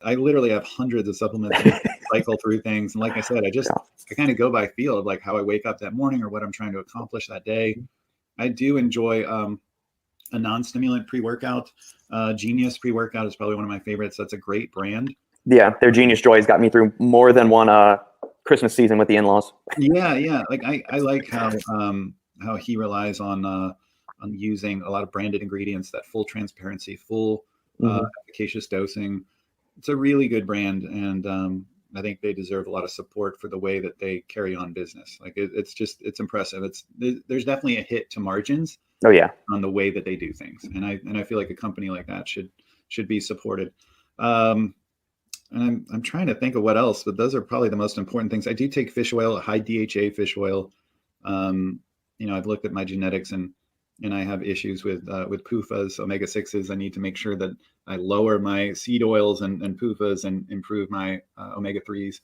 I literally have hundreds of supplements and cycle through things. And like I said, I kind of go by feel of like how I wake up that morning or what I'm trying to accomplish that day. I do enjoy a non-stimulant pre-workout. Genius pre-workout is probably one of my favorites. That's a great brand. Yeah, their Genius Joy has got me through more than one Christmas season with the in-laws. Yeah. Like I like how he relies on using a lot of branded ingredients, that full transparency, full efficacious dosing. It's a really good brand, and I think they deserve a lot of support for the way that they carry on business. Like it's impressive. There's definitely a hit to margins. Oh yeah, on the way that they do things, and I feel like a company like that should be supported. And I'm trying to think of what else, but those are probably the most important things. I do take fish oil, a high DHA fish oil. I've looked at my genetics and I have issues with PUFAs, omega-6s. I need to make sure that I lower my seed oils and PUFAs and improve my omega-3s.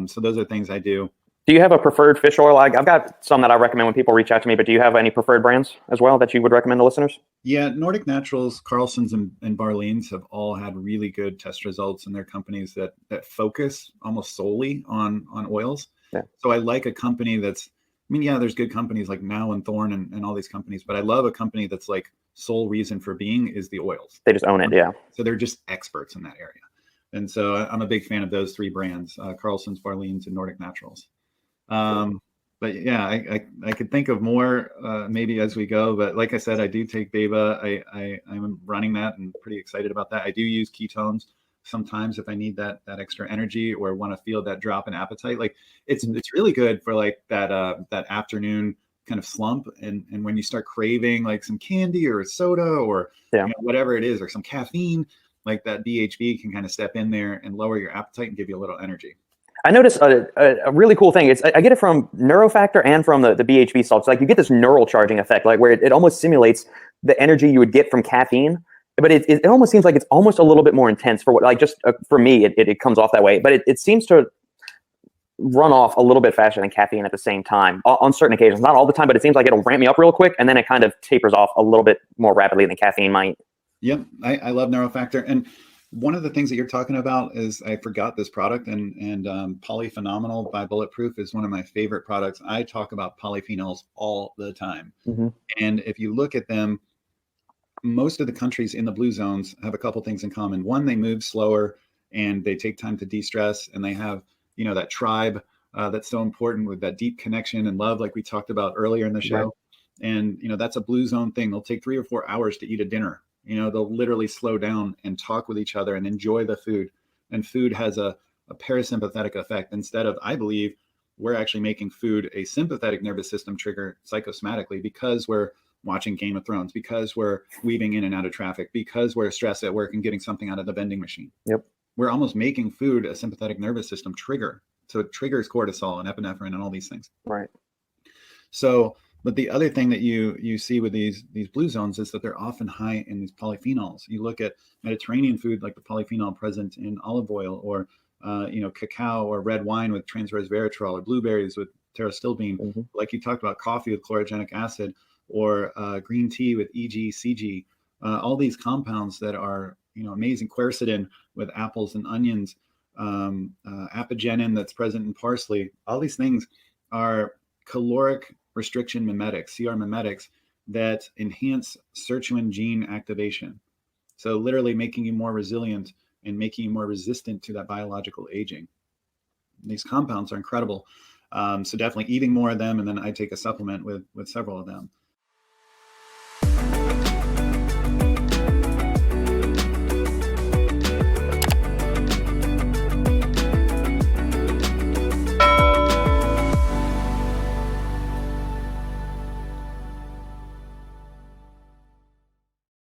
So those are things I do. Do you have a preferred fish oil? I've got some that I recommend when people reach out to me, but do you have any preferred brands as well that you would recommend to listeners? Yeah, Nordic Naturals, Carlson's, and Barlean's have all had really good test results, and they're companies that focus almost solely on oils. Yeah. So I like a company there's good companies like Now and Thorne and all these companies, but I love a company that's like sole reason for being is the oils. They just own it, yeah. So they're just experts in that area. And so I'm a big fan of those three brands, Carlson's, Barlean's, and Nordic Naturals. But yeah, I could think of more maybe as we go. But like I said, I do take Beba. I'm running that and pretty excited about that. I do use ketones sometimes if I need that extra energy or want to feel that drop in appetite. Like it's really good for like that afternoon kind of slump. And when you start craving like some candy or a soda or whatever it is, or some caffeine, like that BHB can kind of step in there and lower your appetite and give you a little energy. I noticed a really cool thing. I get it from Neurofactor and from the BHB salts. Like you get this neural charging effect, like where it almost simulates the energy you would get from caffeine. But it almost seems like it's almost a little bit more intense for for me, it comes off that way. But it seems to run off a little bit faster than caffeine at the same time on certain occasions. Not all the time, but it seems like it'll ramp me up real quick and then it kind of tapers off a little bit more rapidly than caffeine might. Yep, I love Neurofactor. And one of the things that you're talking about is I forgot this product, and Polyphenomenal by Bulletproof is one of my favorite products. I talk about polyphenols all the time. And if you look at them, most of the countries in the blue zones have a couple things in common. One, they move slower and they take time to de-stress, and they have, that tribe that's so important with that deep connection and love, like we talked about earlier in the show. Right. And, that's a blue zone thing. They'll take 3 or 4 hours to eat a dinner. They'll literally slow down and talk with each other and enjoy the food. And food has a parasympathetic effect. Instead of, I believe, we're actually making food a sympathetic nervous system trigger psychosomatically because we're watching Game of Thrones, because we're weaving in and out of traffic, because we're stressed at work and getting something out of the vending machine. Yep. We're almost making food a sympathetic nervous system trigger. So it triggers cortisol and epinephrine and all these things. Right. So, but the other thing that you see with these blue zones is that they're often high in these polyphenols. You look at Mediterranean food, like the polyphenol present in olive oil, or cacao or red wine with trans resveratrol, or blueberries with pterostilbene, like you talked about, coffee with chlorogenic acid, or green tea with 𝐂𝐨𝐧𝐽. All these compounds that are amazing. Quercetin with apples and onions, apigenin that's present in parsley. All these things are caloric restriction mimetics, CR mimetics, that enhance sirtuin gene activation. So literally making you more resilient and making you more resistant to that biological aging. These compounds are incredible. So definitely eating more of them. And then I take a supplement with several of them.